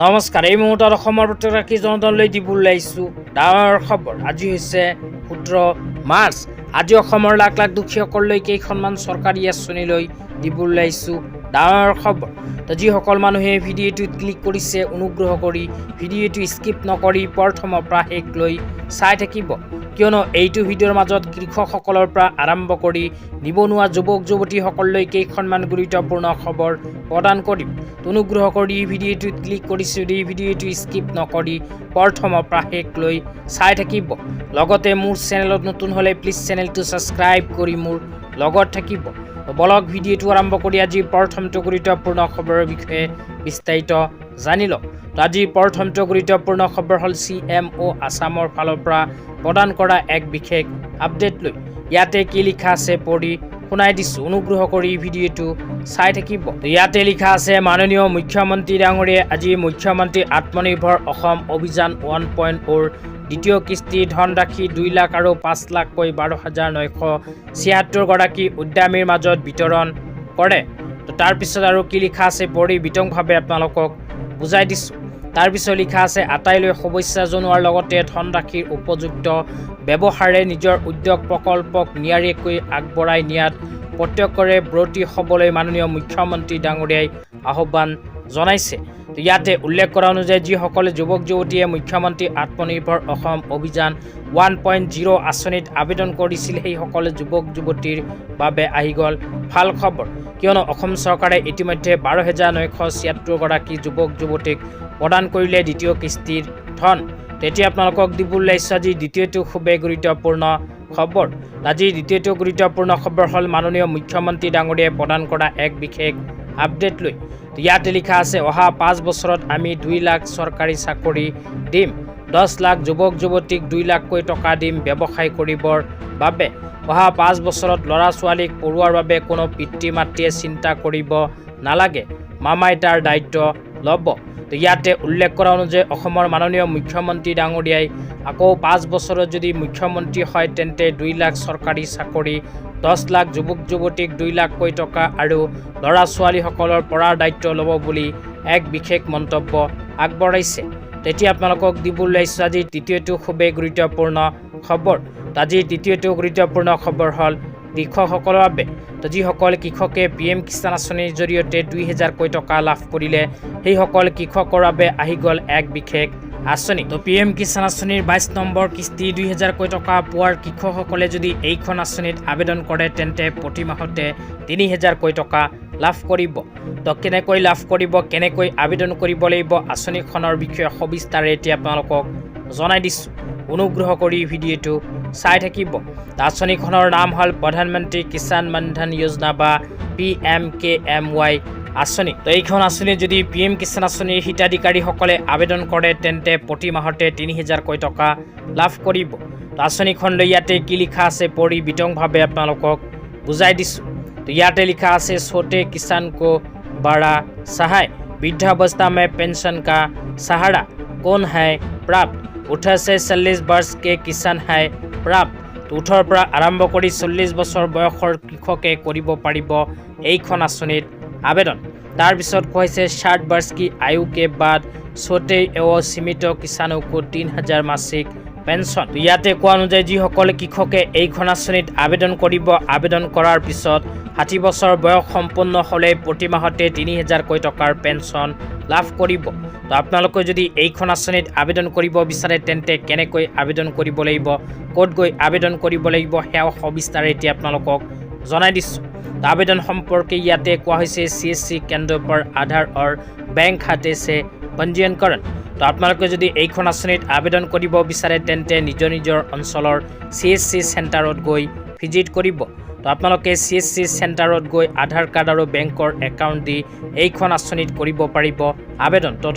নমস্কাৰ। এই মুহূৰ্তত অসমৰ প্ৰতিগৰাকী জনতালৈ দিবলৈ আহিছোঁ ডাঙৰ খবৰ। আজি হৈছে 17 মাৰ্চ। আজি অসমৰ লাখ লাখ দুখীয়াসকললৈ কেইখনমান চৰকাৰী আঁচনিলৈ দিবলৈ আহিছোঁ ডাঙৰ খবৰ। তো যিসকল মানুহে ভিডিঅ'টোত ক্লিক কৰিছে, অনুগ্ৰহ কৰি ভিডিঅ'টো স্কিপ নকৰি প্ৰথমৰ পৰা শেষলৈ চাই থাকিব, কিয়নো এইটো ভিডিঅ'ৰ মাজত কৃষকসকলৰ পৰা আৰম্ভ কৰি নিবনুৱা যুৱক যুৱতীসকললৈ কেইখনমান গুৰুত্বপূৰ্ণ খবৰ প্ৰদান কৰিম। অনুগ্ৰহ কৰি ভিডিঅ'টোত ক্লিক কৰিছোঁ, এই ভিডিঅ'টো স্কিপ নকৰি প্ৰথমৰ পৰা শেষলৈ চাই থাকিব। লগতে মোৰ চেনেলত নতুন হ'লে প্লিজ চেনেলটো ছাবস্ক্ৰাইব কৰি মোৰ লগত থাকিব। বলক ভিডিঅ'টো আৰম্ভ কৰি আজি প্ৰথমটো গুৰুত্বপূৰ্ণ খবৰৰ বিষয়ে বিস্তাৰিত জানি লওক। আজি প্ৰথমটো গুৰুত্বপূৰ্ণ খবৰ হ'ল CMO আছামৰ ফালৰ পৰা প্ৰদান কৰা এক বিশেষ আপডেট লৈ। ইয়াতে কি লিখা আছে পঢ়ি শুনাই দিছোঁ, অনুগ্ৰহ কৰি ভিডিঅ'টো চাই থাকিব। ইয়াতে লিখা আছে, মাননীয় মুখ্যমন্ত্ৰী ডাঙৰীয়াই আজি মুখ্যমন্ত্ৰী আত্মনিৰ্ভৰ অসম অভিযান 1.0 দ্বিতীয় কিস্তিৰ ধনৰাশি 2 লাখ আৰু 5 লাখকৈ 12,976 গৰাকী উদ্যমীৰ মাজত বিতৰণ কৰে। তো তাৰপিছত আৰু কি লিখা আছে পঢ়ি বিতংভাৱে আপোনালোকক বুজাই দিছোঁ। তাৰপিছত লিখা আছে, আটাইলৈ শুভেচ্ছা জনোৱাৰ লগতে ধনৰাশিৰ উপযুক্ত ব্যৱহাৰে নিজৰ উদ্যোগ প্ৰকল্পক নিয়াৰিকৈ আগবঢ়াই নিয়াত প্ৰত্যেকৰে ব্ৰতী হ'বলৈ মাননীয় মুখ্যমন্ত্ৰী ডাঙৰীয়াই আহ্বান জনাইছে। ইয়াতে উল্লেখ কৰা অনুযায়ী যিসকলে যুৱক যুৱতীয়ে মুখ্যমন্ত্ৰী আত্মনিৰ্ভৰ অসম অভিযান 1.0 আঁচনিত আবেদন কৰিছিল, সেইসকলে যুৱক যুৱতীৰ বাবে আহি গ'ল ভাল খবৰ, কিয়নো অসম চৰকাৰে ইতিমধ্যে 12,976 গৰাকী যুৱক যুৱতীক প্ৰদান কৰিলে দ্বিতীয় কিস্তিৰ ধন। তেতিয়া আপোনালোকক দিবলৈ আহিছোঁ আজি দ্বিতীয়টো খুবেই গুৰুত্বপূৰ্ণ খবৰ। আজি দ্বিতীয়টো গুৰুত্বপূৰ্ণ খবৰ হ'ল মাননীয় মুখ্যমন্ত্ৰী ডাঙৰীয়াই প্ৰদান কৰা এক বিশেষ আপডেট লৈ। ইয়াতে লিখা আছে, অহা 5 বছৰত আমি 2 লাখ চৰকাৰী চাকৰি দিম, 10 লাখ যুৱক যুৱতীক 2 লাখকৈ টকা দিম ব্যৱসায় কৰিবৰ বাবে। অহা 5 বছৰত ল'ৰা ছোৱালীক পঢ়োৱাৰ বাবে কোনো পিতৃ মাতৃয়ে চিন্তা কৰিব নালাগে, মামাই তাৰ দায়িত্ব ল'ব। তো ইয়াতে উল্লেখ কৰা অনুযায়ী অসমৰ মাননীয় মুখ্যমন্ত্ৰী ডাঙৰীয়াই আকৌ 5 বছৰত যদি মুখ্যমন্ত্ৰী হয় তেন্তে 2 লাখ চৰকাৰী চাকৰি, 10 লাখ যুৱক যুৱতীক 2 লাখকৈ টকা আৰু ল'ৰা ছোৱালীসকলৰ পঢ়াৰ দায়িত্ব ল'ব বুলি এক বিশেষ মন্তব্য আগবঢ়াইছে। তেতিয়া আপোনালোকক দিবলৈ আহিছোঁ আজি তৃতীয়টো খুবেই গুৰুত্বপূৰ্ণ খবৰ। আজি তৃতীয়টো গুৰুত্বপূৰ্ণ খবৰ হ'ল কৃষকসকলৰ বাবে। তো যিসকল কৃষকে PM কিষাণ আঁচনিৰ জৰিয়তে 2,000কৈ টকা লাভ কৰিলে, সেইসকল কৃষকৰ বাবে আহি গ'ল এক বিশেষ আঁচনি। তো PM কিষাণ আঁচনিৰ 22 নম্বৰ কিস্তি 2,000কৈ টকা পোৱাৰ কৃষকসকলে যদি এইখন আঁচনিত আবেদন কৰে তেন্তে প্ৰতি মাহতে 3,000কৈ টকা লাভ কৰিব। তো কেনেকৈ লাভ কৰিব, কেনেকৈ আবেদন কৰিব লাগিব আঁচনিখনৰ বিষয়ে সবিস্তাৰে এতিয়া আপোনালোকক জনাই দিছোঁ, অনুগ্ৰহ কৰি ভিডিঅ'টো চাই থাকিব। আঁচনিখনৰ নাম হ'ল প্ৰধানমন্ত্ৰী কিষাণ মানধন যোজনা বা PMKMY আঁচনি। তো এইখন আঁচনি যদি PM কিষাণ আঁচনিৰ হিতাধিকাৰীসকলে আবেদন কৰে তেন্তে প্ৰতি মাহতে 3,000কৈ টকা লাভ কৰিব। তো আঁচনিখন লৈ ইয়াতে কি লিখা আছে পঢ়ি বিতংভাৱে আপোনালোকক বুজাই দিছোঁ। তো ইয়াতে লিখা আছে, छोटे किसान को बड़ा सहाय, वृद्धावस्था में पेंशन का सहारा कौन है प्राप्त, 18 से 40 वर्ष के किसान है प्राप्त। 18ৰ পৰা আৰম্ভ কৰি 40 বছৰ বয়সৰ কৃষকে কৰিব পাৰিব এইখন আঁচনিত আবেদন। তাৰপিছত কৈছে 60 वर्ष की आयु के बाद छोटे एवं सीमित किसानों को 3,000 मासिक পেঞ্চন। ইয়াতে কোৱা অনুযায়ী যিসকল কৃষকে এইখন আঁচনিত আবেদন কৰিব, আবেদন কৰাৰ পিছত 60 বছৰ বয়স সম্পন্ন হ'লে প্ৰতি মাহতে 3,000কৈ টকাৰ পেঞ্চন লাভ কৰিব। তো আপোনালোকে যদি এইখন আঁচনিত আবেদন কৰিব বিচাৰে তেন্তে কেনেকৈ আবেদন কৰিব লাগিব, ক'ত গৈ আবেদন কৰিব লাগিব সেয়াও সবিস্তাৰে এতিয়া আপোনালোকক জনাই দিছোঁ। আবেদন সম্পৰ্কে ইয়াতে কোৱা হৈছে, CSC কেন্দ্ৰ पर आधार और बैंक खाते से पंजीयनकरण। তো আপোনালোকে যদি এইখন আঁচনিত আবেদন কৰিব বিচাৰে তেন্তে নিজৰ নিজৰ অঞ্চলৰ CSC চেণ্টাৰত গৈ ভিজিট কৰিব। তো আপোনালোকে CSC চেণ্টাৰত গৈ আধাৰ কাৰ্ড আৰু বেংকৰ একাউণ্ট দি এইখন আঁচনিত কৰিব পাৰিব আবেদন। তো